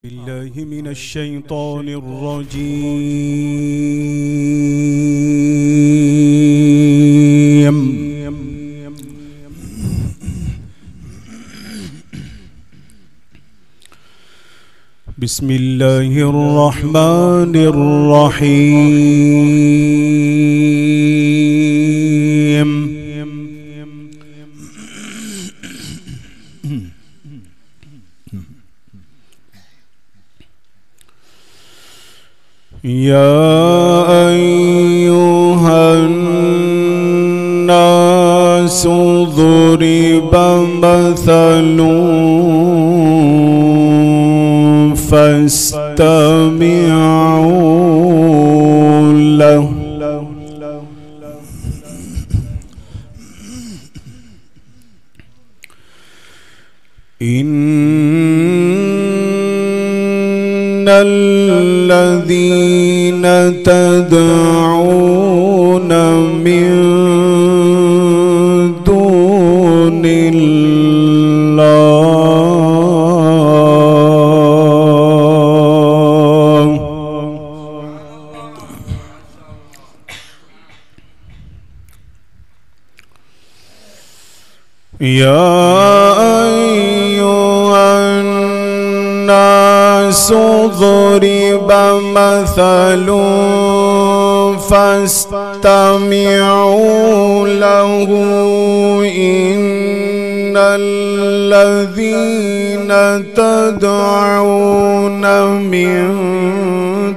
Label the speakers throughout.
Speaker 1: بالله من الشيطان الرجيم. بسم الله الرحمن الرحيم. يا أيها الناس ضرب مثل فاستمعوا له إن الذين تدعون من دون الله يا أيها الناس ضرب مثل فاستمعوا له إن الذين تدعون من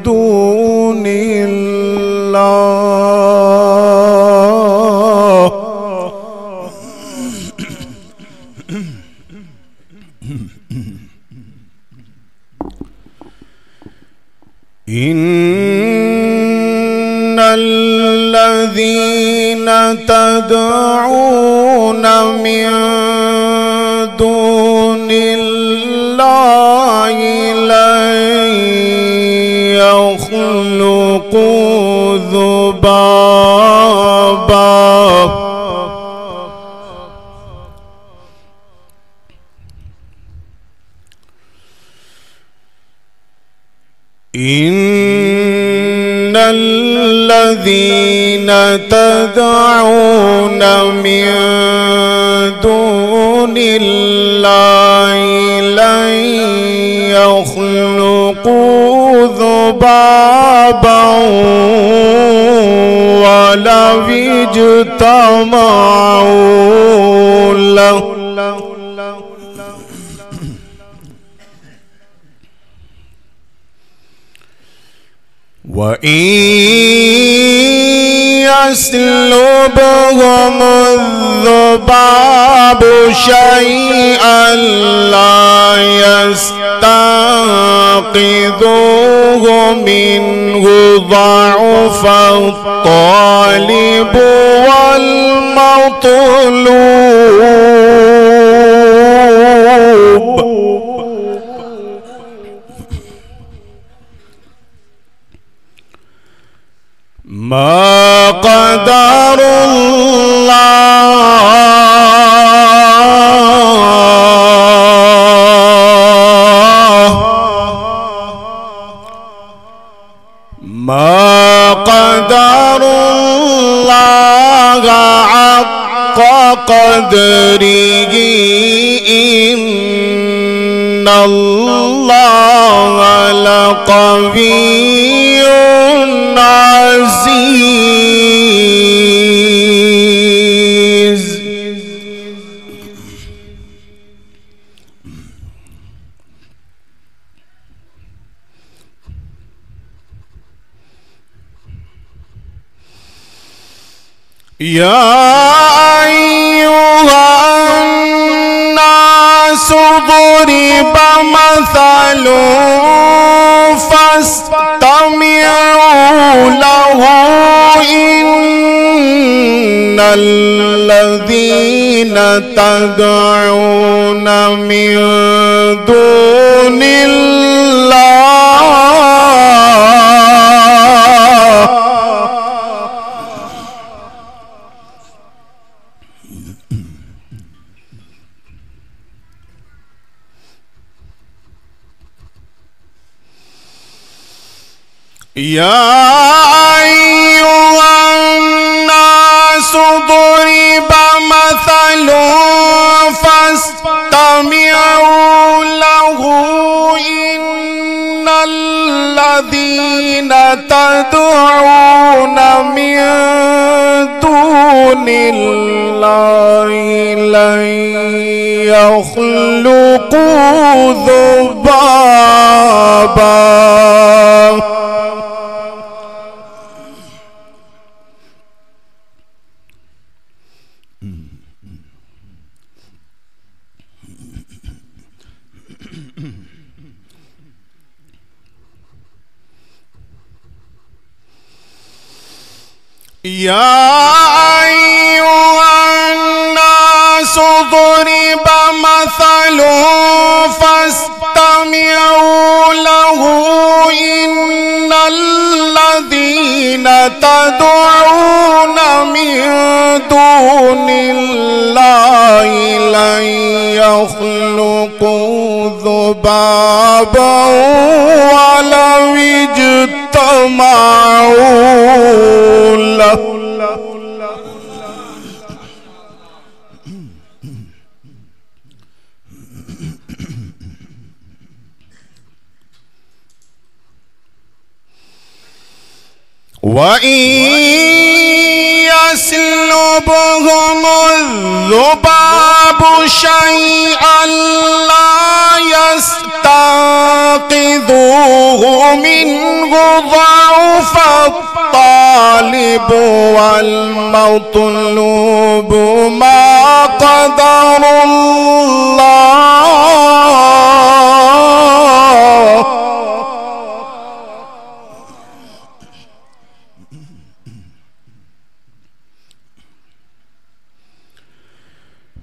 Speaker 1: دون الله إن الذين تدعون من دون الله لن يخلقوا ذبابا إن الذين تدعون من دون الله لن يخلقوا ذبابا ولو اجتمعوا له وإن يسلبهم الذباب شيئا لا يستنقذوه منه ضعف الطالب والمطلوب ما قدر الله ما قدر الله حق قدره إن الله لقوي عزيز يا أيها الناس ضرب مثل فاستمعوا له إن الذين تدعون من دون الله يا أيها الناس ضرب مثل فاستمعوا له إن الذين تدعون من دون الله لن يخلقوا ذبابا يا أيها الناس ضرب مثل فاستمعوا له إن الذين تدعون من دون الله لن يخلقوا ذبابا ولو اجتمعوا له وإن يسلبهم الذباب شيئا لا يستنقذوه منه ضعف الطالب والمطلوب ما قدر الله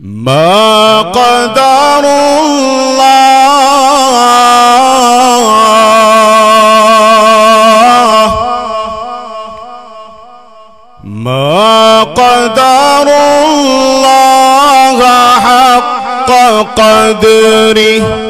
Speaker 1: ما قدر الله ما قدر الله حق قدره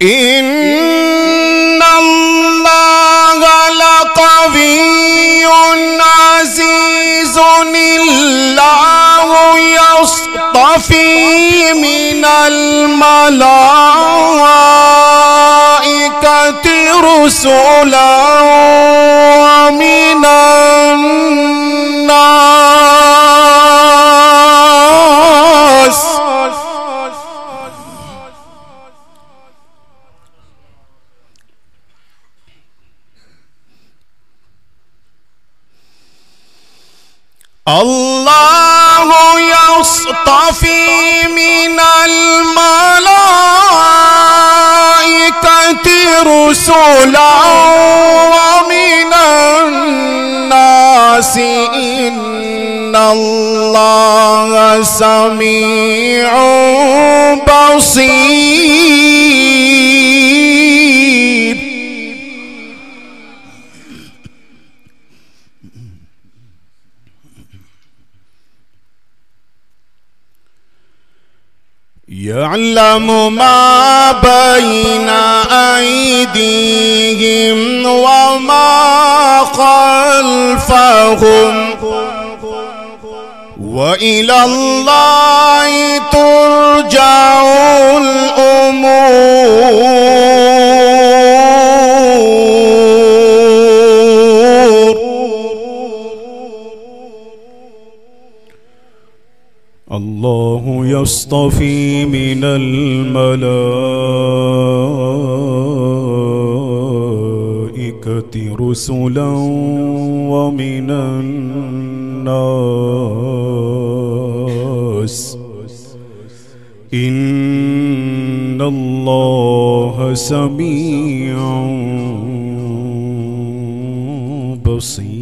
Speaker 1: إن الله لقوي عزيز الله يصطفي من الملائكة رسلا ومن الناس الله يصطفي من الملائكة رسلا ومن الناس إن الله سميع بصير يعلم ما بين أيديهم وما خلفهم وإلى الله ترجع الأمور الله يصطفي من الملائكة رسلا ومن الناس إن الله سميع بصير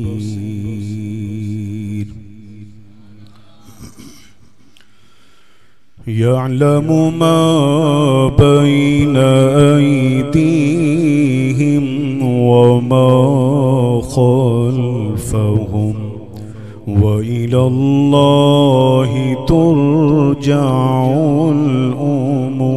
Speaker 1: يعلم ما بين أيديهم وما خلفهم، وإلى الله ترجع الأمور.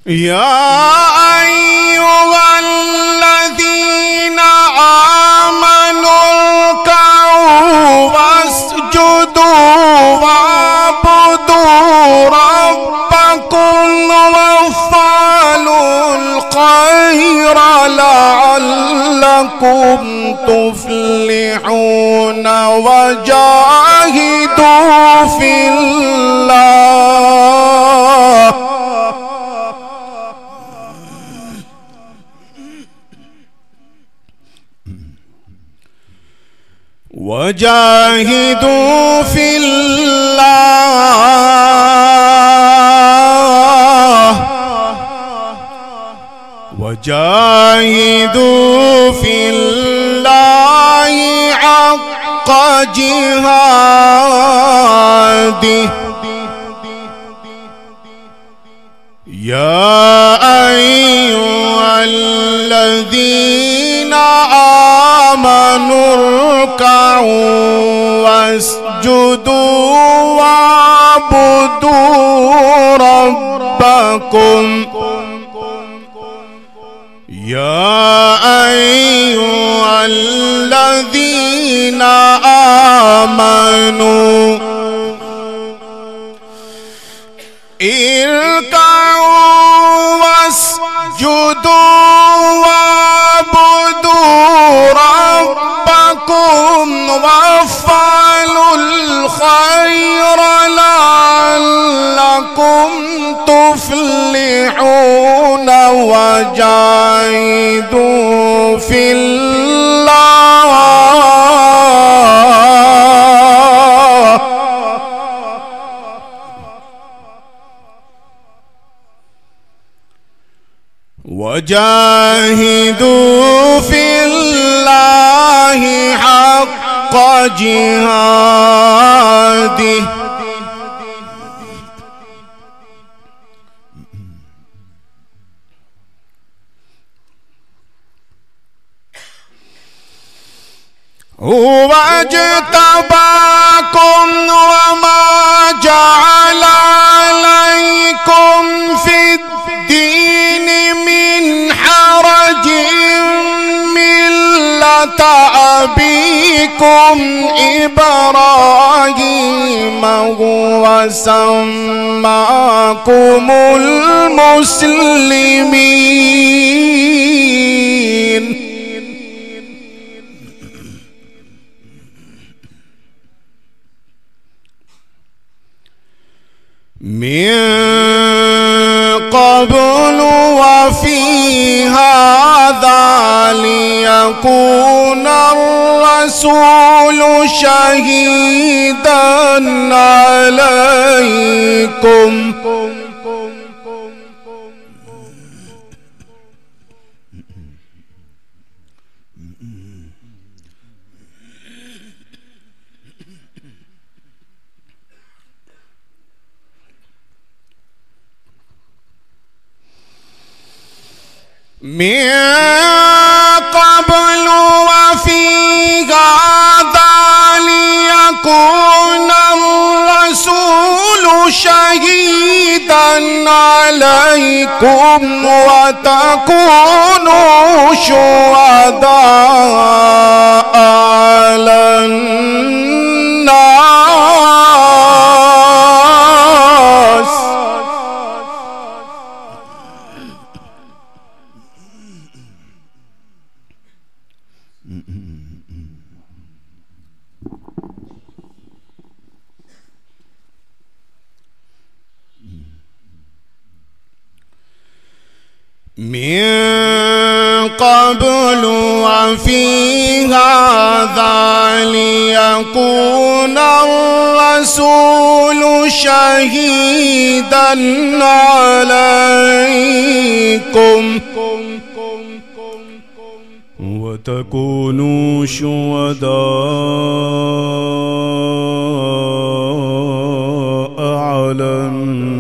Speaker 1: يا أيها الذين آمنوا اركعوا واسجدوا واعبدوا ربكم وافعلوا الخير لعلكم تفلحون وجاهدوا في الله وجاهدوا في الله وجاهدوا في الله حق جهاده. يا أيها الذين آمنوا اركعوا واسجدوا واعبدوا ربكم. يا أيها الذين آمنوا اركعوا واسجدوا واعبدوا ربكم وافعلوا الخير لعلكم تفلحون وجاهدوا في الله وجاهدوا في الله حق جهاده. هو اجتباكم وما جعل عليكم في الدين من حرج، ملة أبيكم إبراهيم هو سماكم المسلمين. من قبل وفي هذا ليكون الرسول شهيدا عليكم من قبل وفي هذا ليكون الرسول شهيدا عليكم وتكونوا شهداء على الناس. من قبل وفي هذا ليكون الرسول شهيدا عليكم وتكونوا شهداء على الناس.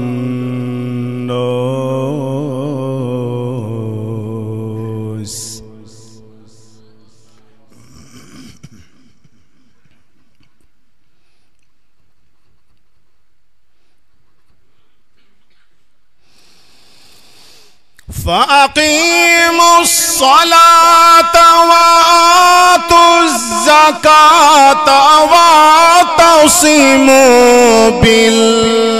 Speaker 1: فأقيموا الصلاة وآتوا الزكاة واعتصموا بالله.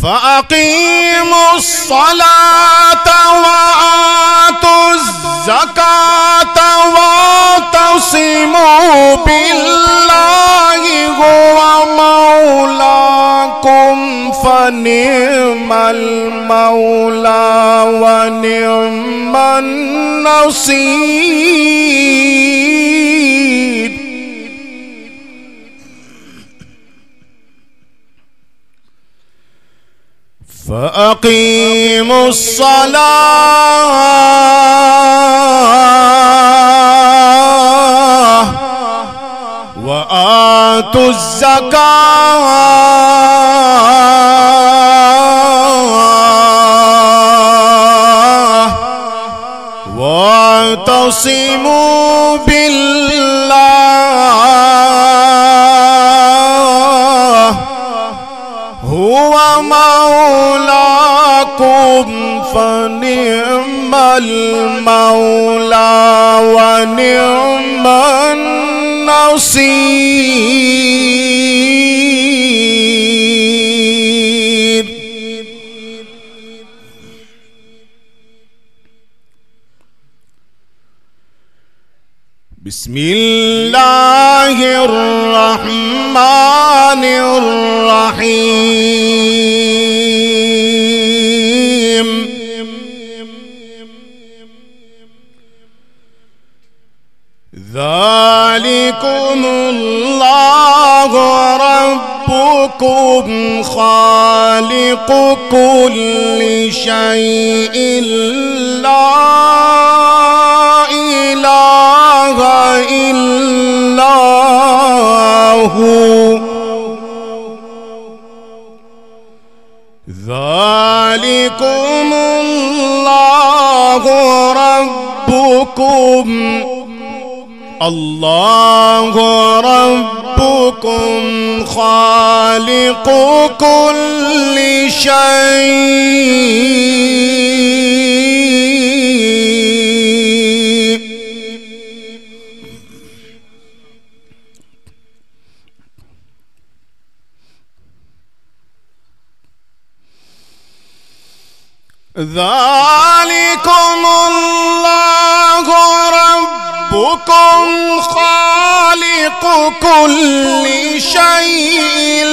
Speaker 1: فأقيموا الصلاة وآتوا الزكاة واعتصموا بالله هو مولاكم فنعم المولى ونعم النصير. فأقيموا الصلاة وآتوا الزكاة واعتصموا بالله هو مولاكم فنعم المولى ونعم النصير. بسم الله الرحمن الرحيم. ذلكم الله ربكم خالق كل شيء لا إله إلا هو. ذلكم الله ربكم الله ربكم خالق كل شيء. ذلكم الله ربكم خالق كل شيء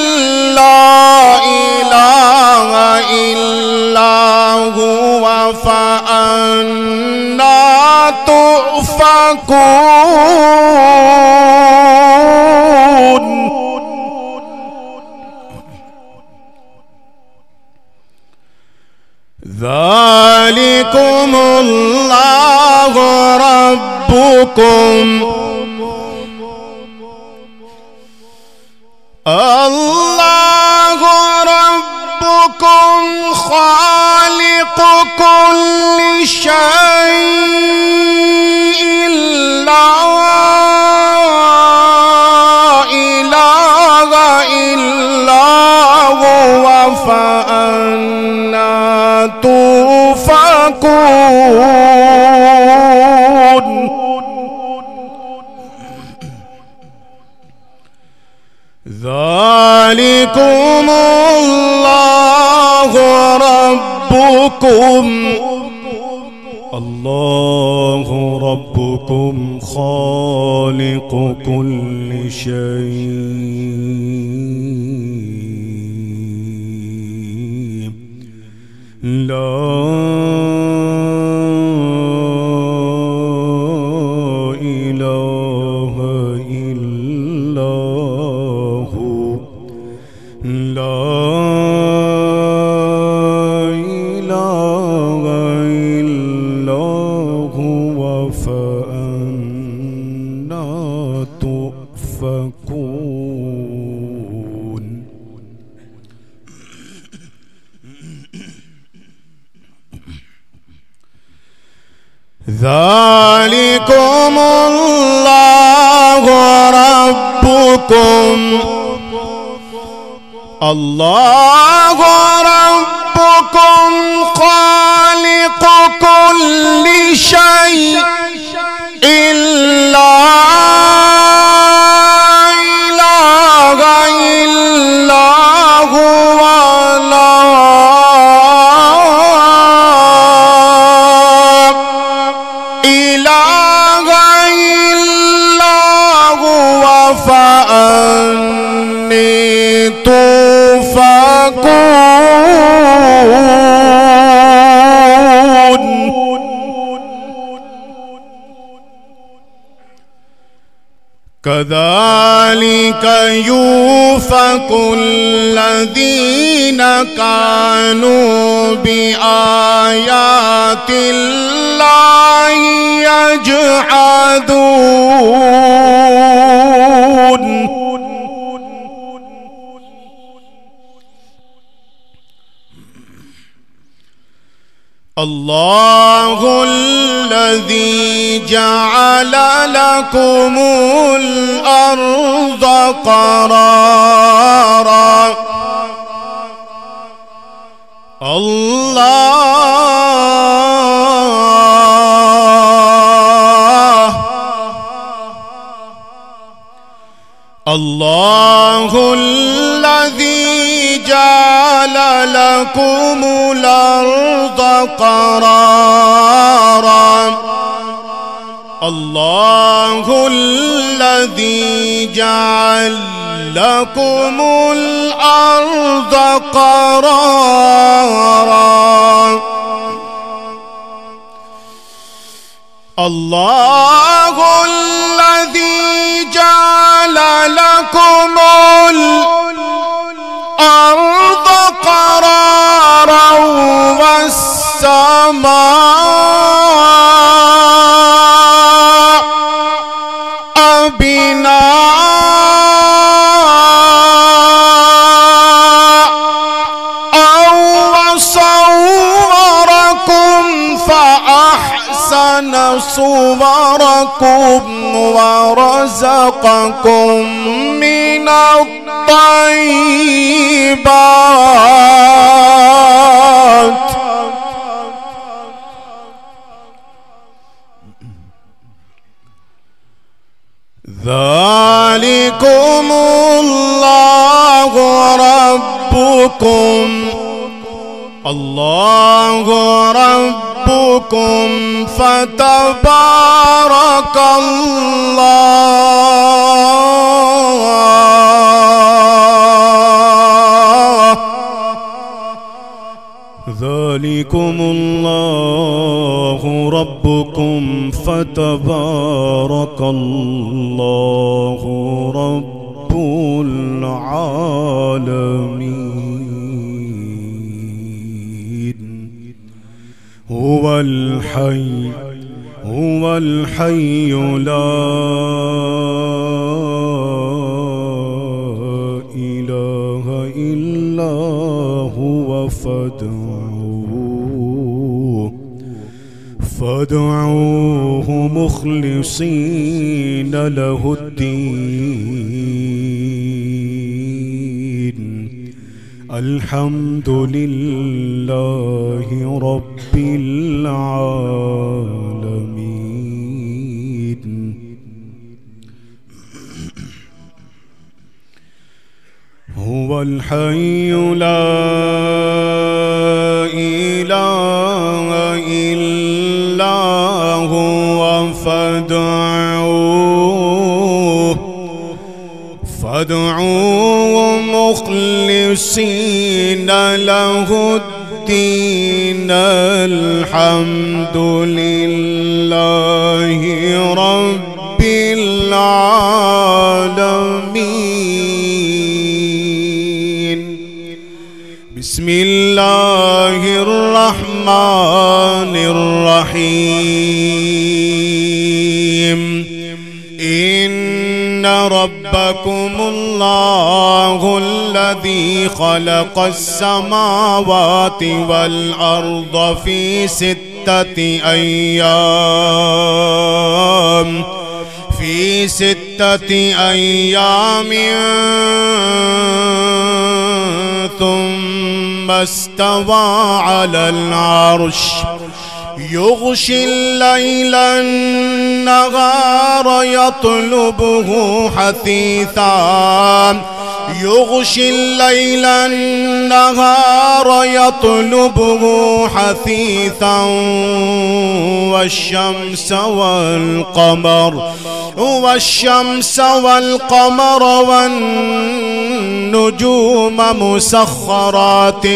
Speaker 1: لا إله إلا هو فأنى تؤفكون. ذلكم الله ربكم الله ربكم خالق كل شيء لا إله إلا هو فأنى تؤفكون. ذلكم الله ربكم الله ربكم خالق كل شيء لا فأنى تؤفكون ذلكم الله ربكم خالق كل شيء لا إله إلا هو لا إله إلا هو فأني تؤفكون كذلك يؤفك الذين كانوا بآيات الله يجحدون الله الذي جعل لكم الأرض قرارا الله الذي جعل لكم الأرض قرارا الله الذي جعل لكم الأرض قرارا الله الذي جعل لكم الأرض قرارا والسماء بناء وصوركم فأحسن صوركم ورزقكم من الطيبات ذلكم الله ربكم فتبارك الله ذلكم الله ربكم فتبارك الله رب العالمين هو الحي لا إله إلا هو فادعوه مخلصين له الدين الحمد لله رب العالمين هو الحي لا إله إلا هو فادعوه مخلصين له الدين الحمد لله رب العالمين بسم الله الرحمن الرحيم إن ربكم الله الذي خلق السماوات والأرض في 6 أيام ثم استوى على العرش يغشي الليل النهار يطلبه حثيثا يغشي الليل النهار يطلبه حثيثا والشمس والقمر والنجوم مسخرات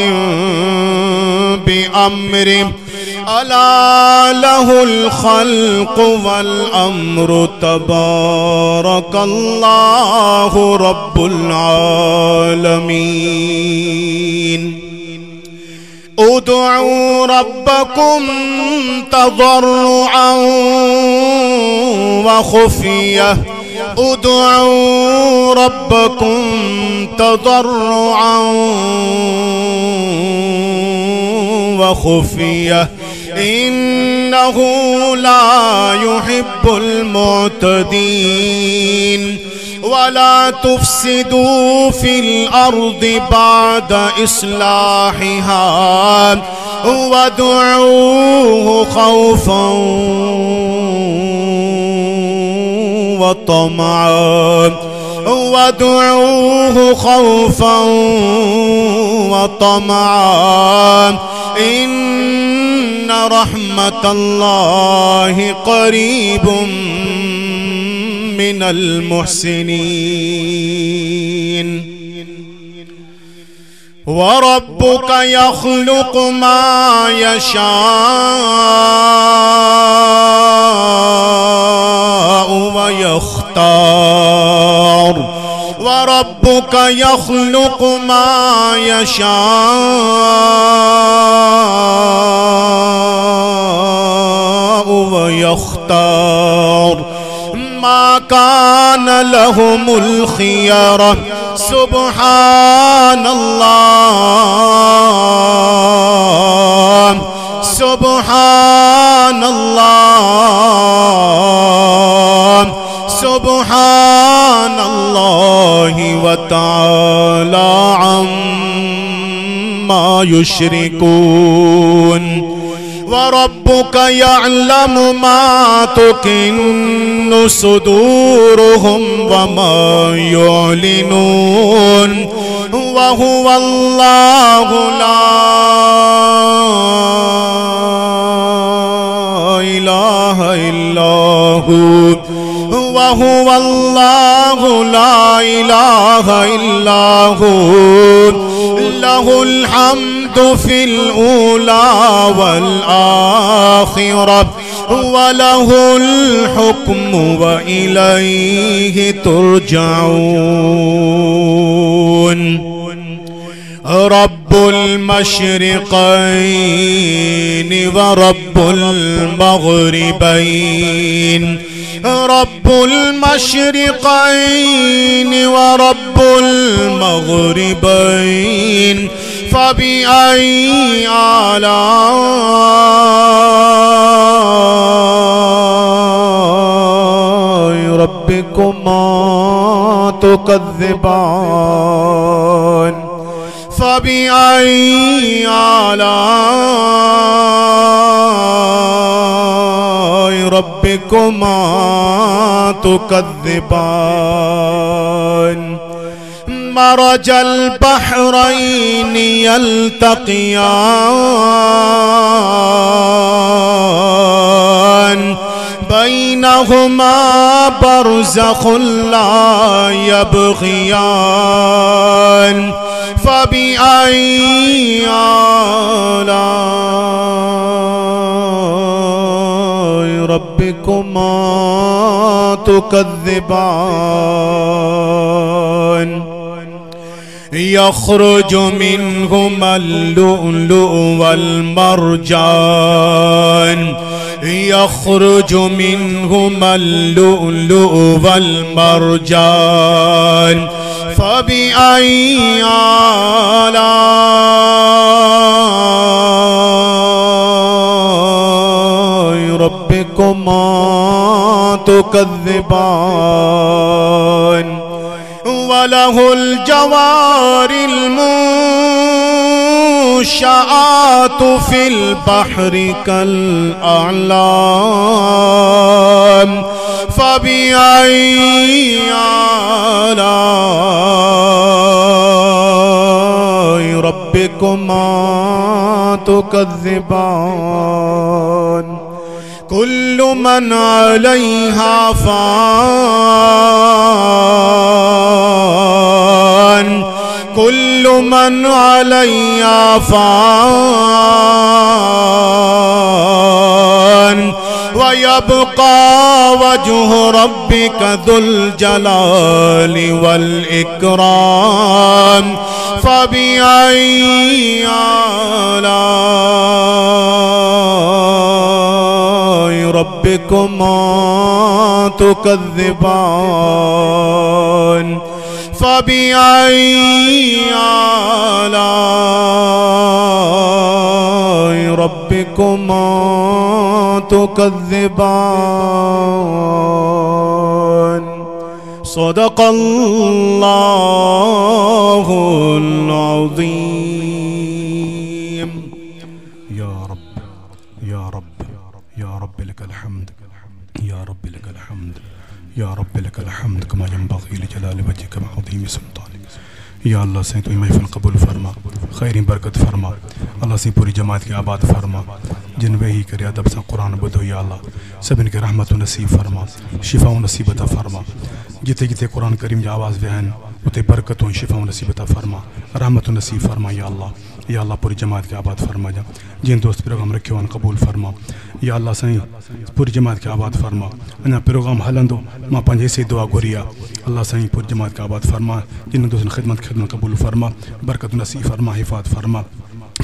Speaker 1: بأمره ألا له الخلق والأمر تبارك الله رب العالمين ادعوا ربكم تضرعا وخفية ادعوا ربكم تضرعا وخفية إنه لا يحب المعتدين ولا تفسدوا في الأرض بعد إصلاحها وادعوه خوفا وطمعا إن رحمة الله قريب من المحسنين وربك يخلق ما يشاء ويختار وربك يخلق ما يشاء ويختار ما كان لهم الخيرة سبحان الله سبحان الله سبحان الله وتعالى عما يشركون وربك يعلم ما تكن صدورهم وما يعلنون وهو الله لا إله إلا هو وهو الله لا إله إلا هو له الحمد في الأولى والآخرة وله الحكم وإليه ترجعون رب المشرقين ورب المغربين رب المشرقين ورب المغربين فبأي آلاء ربكما تكذبان فبأي آلاء ربكما تكذبان مرج البحرين يلتقيان بينهما برزخ لا يبغيان فبأي آلاء ربكما تكذبان يخرج منهما اللؤلؤ والمرجان يخرج منهما اللؤلؤ والمرجان فبأي آلاء ربكما تكذبان وله الجوار المنشآت في البحر كالأعلام فبأي آلاء ربكما تكذبان كل من عليها فان كل من عليها فان ويبقى وجه ربك ذو الجلال والإكرام فبأي آلاء ربكما تكذبان فبأي آلاء ربكما تكذبان صدق الله العظيم.
Speaker 2: يا رب يا رب يا رب لك الحمد، يا رب لك الحمد، يا رب لك الحمد كما ينبغي لجلال وجهك وعظيم سلطانك. या अल्लाह से तो महफिल कबूल फरमा, खैर बरकत फरमा, अल्लाह से पूरी जमात की आबाद फरमा, जिन वे ही करे अदब से कुरान बुधो या अल्लाह सबिन के रहमत नसीब फरमा, शिफा नसीबत फरमा, जिते जिते कुरान करीम की आवाज़ वहन उते बरकत शिफा नसीबत फरमा, रहमत नसीब फरमा या अल्लाह पूरी जमात की आबाद फरमा जा, जिन दोस्त प्रोग्राम रखे वन कबूल फरमा या अल्लाह साईं पूरी जमात की आबाद फरमा, अना प्रोग्राम हलंदो मां पंहिंजे से दुआ घुरिया अल्लाह साईं पूरी जमात की आबाद फरमा, जिन दोस्तन खिदमत कबूल फरमा, बरकत नसीब फरमा, हिफात फरमा,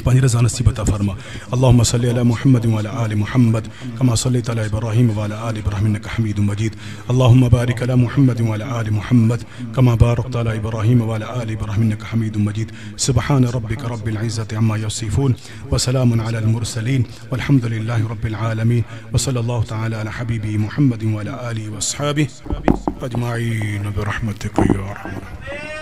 Speaker 2: पानी रज़ा नसीब अता फरमा। अल्लाहुम्मा सल्लि अला मुहम्मद व अला आलि मुहम्मद कमा सल्लैता अला इब्राहीम व अला आलि इब्राहीम इन्नका हमीदुम मजीद। अल्लाहुम्मा बारिक अला मुहम्मद व अला आलि मुहम्मद कमा बारकता अला इब्राहीम व अला आलि इब्राहीम इन्नका हमीदुम मजीद। सुब्हान रब्बिका रब्बिल इज़्ज़ति अम्मा यसिफून व सलामुन अलल मुरसलीन वल्हम्दुलिल्लाहि रब्बिल आलमीन व सल्लल्लाहु तआला अला हबीबी मुहम्मद व अला आलिहि व अस्हाबिहि अजमाईन बिरहमतिका या अरहमर राहिमीन।